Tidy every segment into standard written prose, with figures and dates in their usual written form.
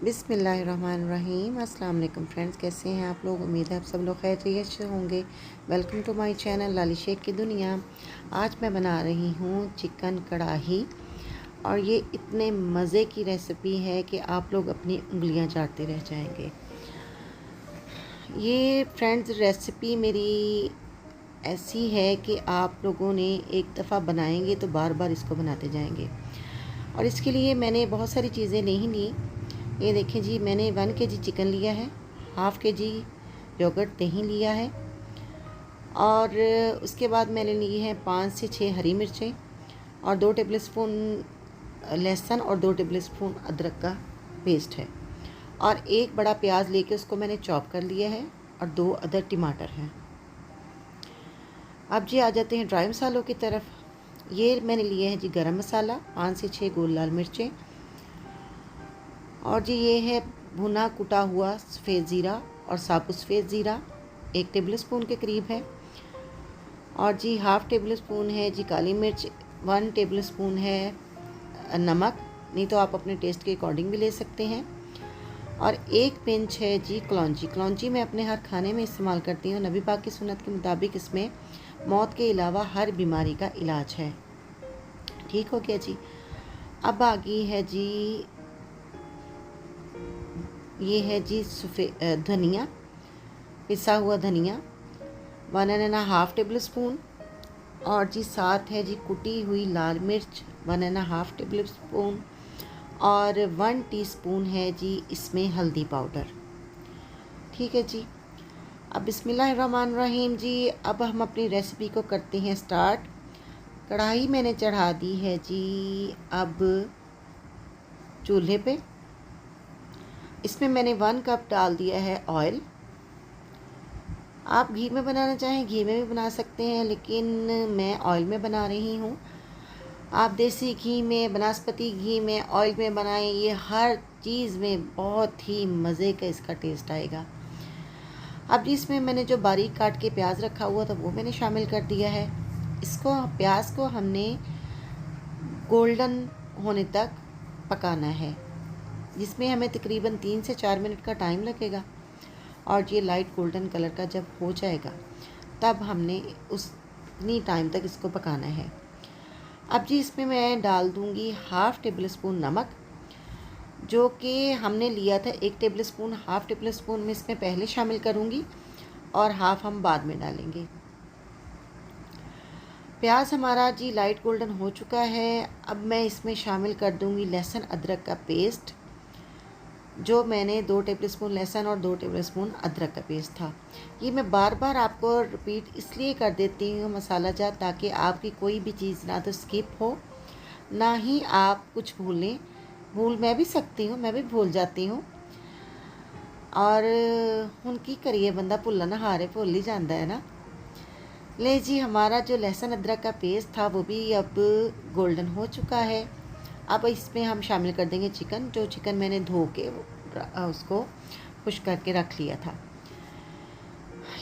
बिस्मिल्लाहिर्रहमानिर्रहीम। अस्सलाम वालेकुम फ्रेंड्स, कैसे हैं आप लोग। उम्मीद है आप सब लोग खैरियत से होंगे। वेलकम टू माय चैनल लाली शेख की दुनिया। आज मैं बना रही हूँ चिकन कढ़ाई और ये इतने मज़े की रेसिपी है कि आप लोग अपनी उंगलियाँ चाटते रह जाएंगे। ये फ्रेंड्स रेसिपी मेरी ऐसी है कि आप लोगों ने एक दफ़ा बनाएंगे तो बार बार इसको बनाते जाएंगे। और इसके लिए मैंने बहुत सारी चीज़ें नहीं ली। ये देखें जी, मैंने 1 केजी चिकन लिया है, हाफ़ केजी योगर्ट दही लिया है और उसके बाद मैंने ली है 5 से 6 हरी मिर्चें और 2 टेबलस्पून लहसुन और 2 टेबलस्पून अदरक का पेस्ट है और एक बड़ा प्याज लेके उसको मैंने चॉप कर लिया है और 2 अदर टमाटर हैं। अब जी आ जाते हैं ड्राई मसालों की तरफ। ये मैंने लिए हैं जी गरम मसाला, 5 से 6 गोल लाल मिर्चें और जी ये है भुना कुटा हुआ सफ़ेद ज़ीरा और साबुत सफ़ेद ज़ीरा 1 टेबलस्पून के करीब है और जी हाफ़ टेबलस्पून है जी काली मिर्च, 1 टेबलस्पून है नमक, नहीं तो आप अपने टेस्ट के अकॉर्डिंग भी ले सकते हैं और 1 पिंच है जी कलौंजी। कलौंजी मैं अपने हर खाने में इस्तेमाल करती हूँ। नबी पाक की सुन्नत के मुताबिक इसमें मौत के अलावा हर बीमारी का इलाज है। ठीक हो गया जी। अब आ गई है जी, ये है जी धनिया, पिसा हुआ धनिया 1.5 टेबलस्पून और जी साथ है जी कुटी हुई लाल मिर्च 1.5 टेबलस्पून और 1 टीस्पून है जी इसमें हल्दी पाउडर। ठीक है जी। अब बिस्मिल्लाहिर्रहमानिर्रहीम जी, अब हम अपनी रेसिपी को करते हैं स्टार्ट। कढ़ाई मैंने चढ़ा दी है जी अब चूल्हे पे। इसमें मैंने 1 कप डाल दिया है ऑयल। आप घी में बनाना चाहें घी में भी बना सकते हैं, लेकिन मैं ऑयल में बना रही हूँ। आप देसी घी में, बनास्पति घी में, ऑयल में बनाएं, ये हर चीज़ में बहुत ही मज़े का इसका टेस्ट आएगा। अब इसमें मैंने जो बारीक काट के प्याज रखा हुआ था वो मैंने शामिल कर दिया है। इसको प्याज को हमने गोल्डन होने तक पकाना है, जिसमें हमें तकरीबन 3 से 4 मिनट का टाइम लगेगा और ये लाइट गोल्डन कलर का जब हो जाएगा तब हमने उतनी टाइम तक इसको पकाना है। अब जी इसमें मैं डाल दूँगी हाफ़ टेबलस्पून नमक, जो कि हमने लिया था 1 टेबलस्पून। हाफ़ टेबलस्पून में इसमें पहले शामिल करूँगी और हाफ़ हम बाद में डालेंगे। प्याज हमारा जी लाइट गोल्डन हो चुका है। अब मैं इसमें शामिल कर दूँगी लहसुन अदरक का पेस्ट, जो मैंने 2 टेबलस्पून लहसुन और 2 टेबलस्पून अदरक का पेस्ट था। ये मैं बार बार आपको रिपीट इसलिए कर देती हूँ मसाला जात, ताकि आपकी कोई भी चीज़ ना तो स्किप हो, ना ही आप कुछ भूलें। भूल मैं भी सकती हूँ, मैं भी भूल जाती हूँ और उनकी करिए बंदा भुल्ला ना हारे, भूल ही जाता है ना। ले जी, हमारा जो लहसुन अदरक का पेस्ट था वो भी अब गोल्डन हो चुका है। अब इसमें हम शामिल कर देंगे चिकन, जो चिकन मैंने धो के उसको खुश करके रख लिया था।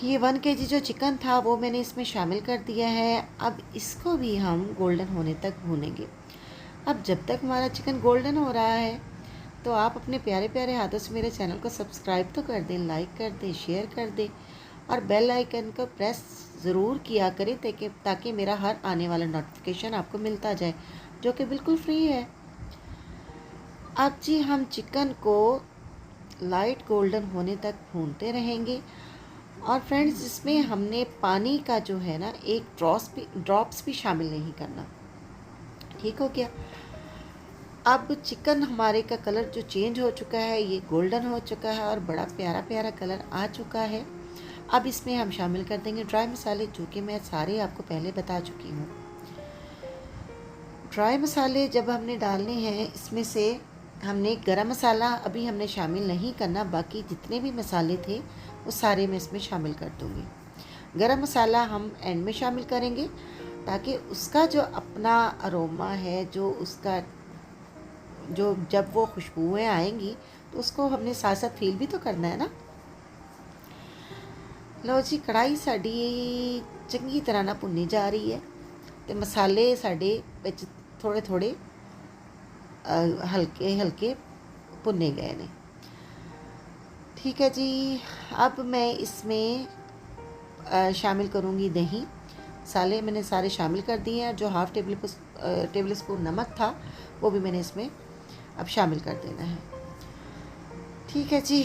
ये 1 केजी जो चिकन था वो मैंने इसमें शामिल कर दिया है। अब इसको भी हम गोल्डन होने तक भूनेंगे। अब जब तक हमारा चिकन गोल्डन हो रहा है तो आप अपने प्यारे प्यारे हाथों से मेरे चैनल को सब्सक्राइब तो कर दें, लाइक कर दें, शेयर कर दें और बेल आइकन को प्रेस ज़रूर किया करें ताकि मेरा हर आने वाला नोटिफिकेशन आपको मिलता जाए, जो कि बिल्कुल फ्री है। अब जी हम चिकन को लाइट गोल्डन होने तक भूनते रहेंगे और फ्रेंड्स इसमें हमने पानी का जो है ना एक ड्रॉप्स भी शामिल नहीं करना। ठीक हो गया। अब चिकन हमारे का कलर जो चेंज हो चुका है, ये गोल्डन हो चुका है और बड़ा प्यारा प्यारा कलर आ चुका है। अब इसमें हम शामिल कर देंगे ड्राई मसाले, जो कि मैं सारे आपको पहले बता चुकी हूँ। ड्राई मसाले जब हमने डालने हैं, इसमें से हमने गरम मसाला अभी हमने शामिल नहीं करना, बाकी जितने भी मसाले थे वो सारे मैं इसमें शामिल कर दूँगी। गरम मसाला हम एंड में शामिल करेंगे ताकि उसका जो अपना अरोमा है, जो उसका जो जब वो खुशबुएँ आएंगी तो उसको हमने साथ साथ फील भी तो करना है ना। लो जी, कढ़ाई साड़ी चंगी तरह ना भुनी जा रही है तो मसाले साढ़े थोड़े थोड़े हल्के हल्के भुने गए ने। ठीक है जी। अब मैं इसमें शामिल करूँगी दही। मसाले मैंने सारे शामिल कर दिए हैं। जो हाफ़ टेबल स्पून नमक था वो भी मैंने इसमें अब शामिल कर देना है। ठीक है जी।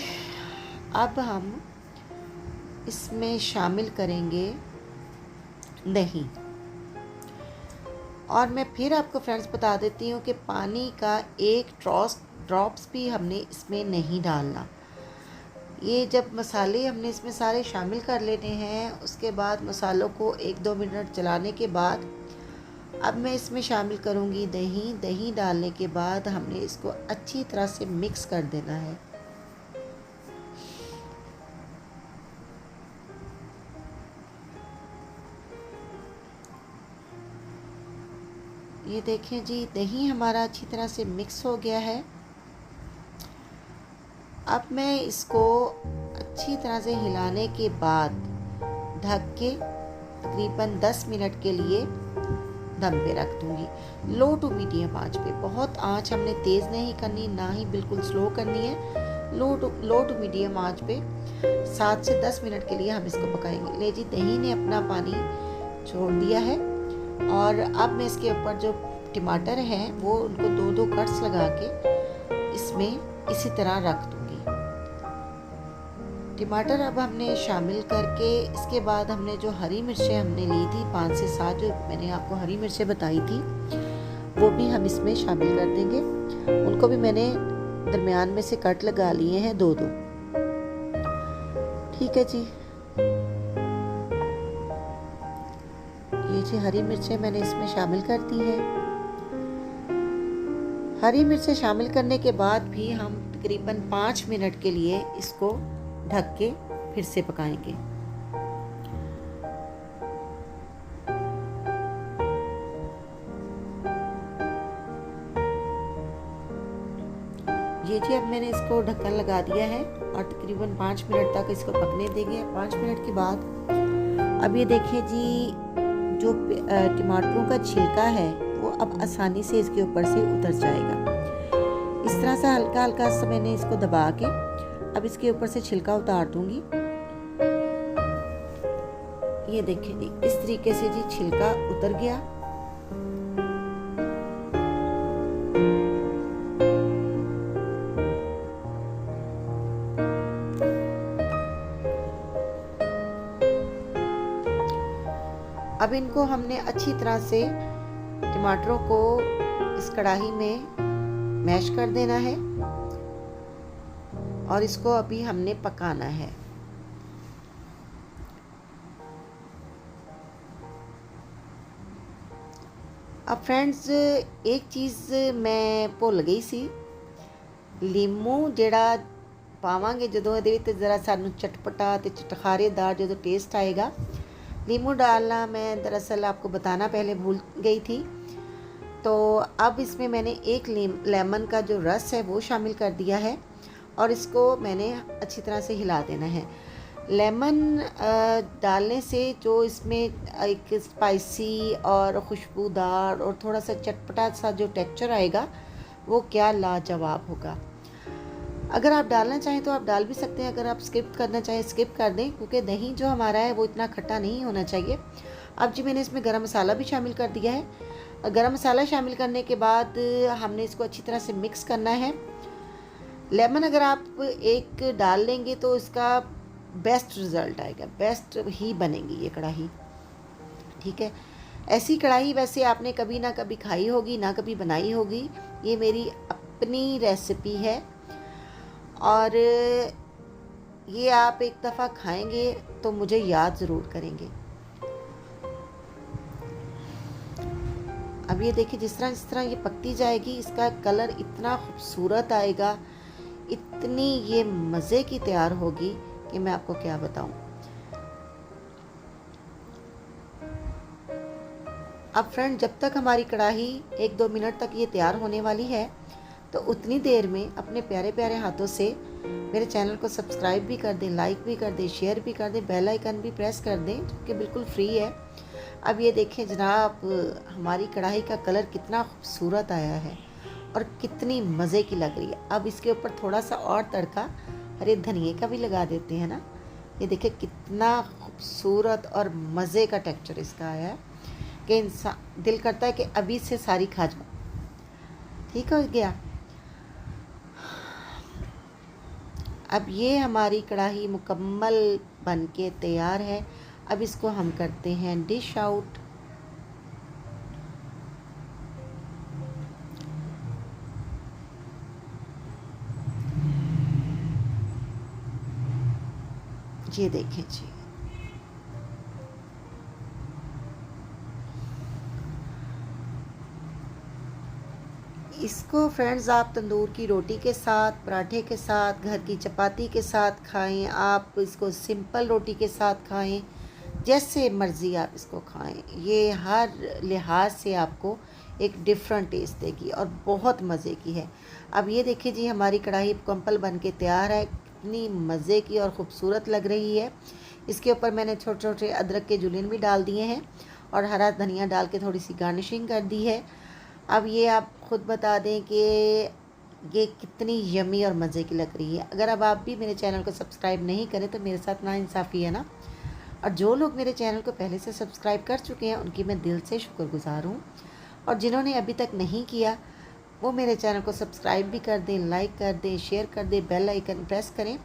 अब हम इसमें शामिल करेंगे दही। और मैं फिर आपको फ्रेंड्स बता देती हूँ कि पानी का एक ड्रॉप्स भी हमने इसमें नहीं डालना। ये जब मसाले हमने इसमें सारे शामिल कर लेने हैं, उसके बाद मसालों को 1-2 मिनट चलाने के बाद अब मैं इसमें शामिल करूँगी दही। दही डालने के बाद हमने इसको अच्छी तरह से मिक्स कर देना है। ये देखें जी, दही हमारा अच्छी तरह से मिक्स हो गया है। अब मैं इसको अच्छी तरह से हिलाने के बाद ढक के तकरीबन 10 मिनट के लिए दम पे रख दूँगी, लो टू मीडियम आंच पे। बहुत आंच हमने तेज़ नहीं करनी, ना ही बिल्कुल स्लो करनी है। लो टू मीडियम आंच पे 7 से 10 मिनट के लिए हम इसको पकाएंगे। ले जी, दही ने अपना पानी छोड़ दिया है और अब मैं इसके ऊपर जो टमाटर हैं वो उनको 2-2 कट्स लगा के इसमें इसी तरह रख दूँगी। टमाटर अब हमने शामिल करके इसके बाद हमने जो हरी मिर्चें हमने ली थी 5 से 7, जो मैंने आपको हरी मिर्चें बताई थी, वो भी हम इसमें शामिल कर देंगे। उनको भी मैंने दरमियान में से कट लगा लिए हैं 2-2। ठीक है जी। ये जी हरी मिर्चें मैंने इसमें शामिल कर दी हैं। हरी मिर्चें शामिल करने के बाद भी हम तकरीबन 5 मिनट के लिए इसको ढक के फिर से पकाएंगे। ये जी अब मैंने इसको ढक्कन लगा दिया है और तकरीबन 5 मिनट तक इसको पकने देंगे। 5 मिनट के बाद अब ये देखिए जी, जो टमाटरों का छिलका है वो अब आसानी से इसके ऊपर से उतर जाएगा। इस तरह से हल्का हल्का सा मैंने इसको दबा के अब इसके ऊपर से छिलका उतार दूंगी। ये देखिए जी, इस तरीके से जी छिलका उतर गया। अब इनको हमने अच्छी तरह से टमाटरों को इस कढ़ाई में मैश कर देना है और इसको अभी हमने पकाना है। अब फ्रेंड्स, एक चीज़ मैं भुल गई सी, लीमू जेड़ा पावांगे जदों इहदे विच ज़रा सानू चटपटा ते चटखारेदार जो टेस्ट आएगा, नींबू डालना मैं दरअसल आपको बताना पहले भूल गई थी। तो अब इसमें मैंने एक लेमन का जो रस है वो शामिल कर दिया है और इसको मैंने अच्छी तरह से हिला देना है। लेमन डालने से जो इसमें एक स्पाइसी और खुशबूदार और थोड़ा सा चटपटा सा जो टेक्सचर आएगा वो क्या लाजवाब होगा। अगर आप डालना चाहें तो आप डाल भी सकते हैं, अगर आप स्किप करना चाहें स्किप कर दें, क्योंकि दही जो हमारा है वो इतना खट्टा नहीं होना चाहिए। अब जी मैंने इसमें गरम मसाला भी शामिल कर दिया है। गरम मसाला शामिल करने के बाद हमने इसको अच्छी तरह से मिक्स करना है। लेमन अगर आप एक डाल लेंगे तो इसका बेस्ट रिज़ल्ट आएगा, बेस्ट ही बनेगी ये कढ़ाई। ठीक है, ऐसी कढ़ाई वैसे आपने कभी ना कभी खाई होगी, ना कभी बनाई होगी। ये मेरी अपनी रेसिपी है और ये आप एक दफ़ा खाएंगे तो मुझे याद ज़रूर करेंगे। अब ये देखिए, जिस तरह ये पकती जाएगी इसका कलर इतना खूबसूरत आएगा, इतनी ये मज़े की तैयार होगी कि मैं आपको क्या बताऊं। अब फ्रेंड, जब तक हमारी कढ़ाई 1-2 मिनट तक ये तैयार होने वाली है तो उतनी देर में अपने प्यारे प्यारे हाथों से मेरे चैनल को सब्सक्राइब भी कर दें, लाइक भी कर दें, शेयर भी कर दें, बेल आइकन भी प्रेस कर दें, जो कि बिल्कुल फ्री है। अब ये देखें जनाब, हमारी कढ़ाई का कलर कितना खूबसूरत आया है और कितनी मज़े की लग रही है। अब इसके ऊपर थोड़ा सा और तड़का हरे धनिए का भी लगा देते हैं ना। ये देखिए कितना खूबसूरत और मज़े का टेक्सचर इसका आया है कि इंसान दिल करता है कि अभी से सारी खा जाओ। ठीक हो गया। अब ये हमारी कढ़ाई मुकम्मल बन के तैयार है। अब इसको हम करते हैं डिश आउट। ये देखें जी, इसको फ्रेंड्स आप तंदूर की रोटी के साथ, पराठे के साथ, घर की चपाती के साथ खाएं, आप इसको सिंपल रोटी के साथ खाएं, जैसे मर्ज़ी आप इसको खाएं। ये हर लिहाज से आपको एक डिफरेंट टेस्ट देगी और बहुत मज़े की है। अब ये देखिए जी, हमारी कढ़ाई मुकम्मल बन के तैयार है। कितनी मज़े की और ख़ूबसूरत लग रही है। इसके ऊपर मैंने छोटे छोटे अदरक के जुलियन भी डाल दिए हैं और हरा धनिया डाल के थोड़ी सी गार्निशिंग कर दी है। अब ये आप ख़ुद बता दें कि ये कितनी यमी और मज़े की लग रही है। अगर अब आप भी मेरे चैनल को सब्सक्राइब नहीं करें तो मेरे साथ नाइंसाफ़ी है ना। और जो लोग मेरे चैनल को पहले से सब्सक्राइब कर चुके हैं उनकी मैं दिल से शुक्रगुज़ार हूँ, और जिन्होंने अभी तक नहीं किया वो मेरे चैनल को सब्सक्राइब भी कर दें, लाइक कर दें, शेयर कर दें, बेल आइकन प्रेस करें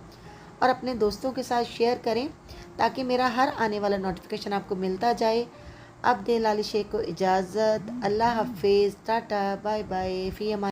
और अपने दोस्तों के साथ शेयर करें ताकि मेरा हर आने वाला नोटिफिकेशन आपको मिलता जाए। अब दे लाली शेख को इजाज़त। अल्लाह हाफिज़, टाटा, बाय बाय, फ़ी अमान।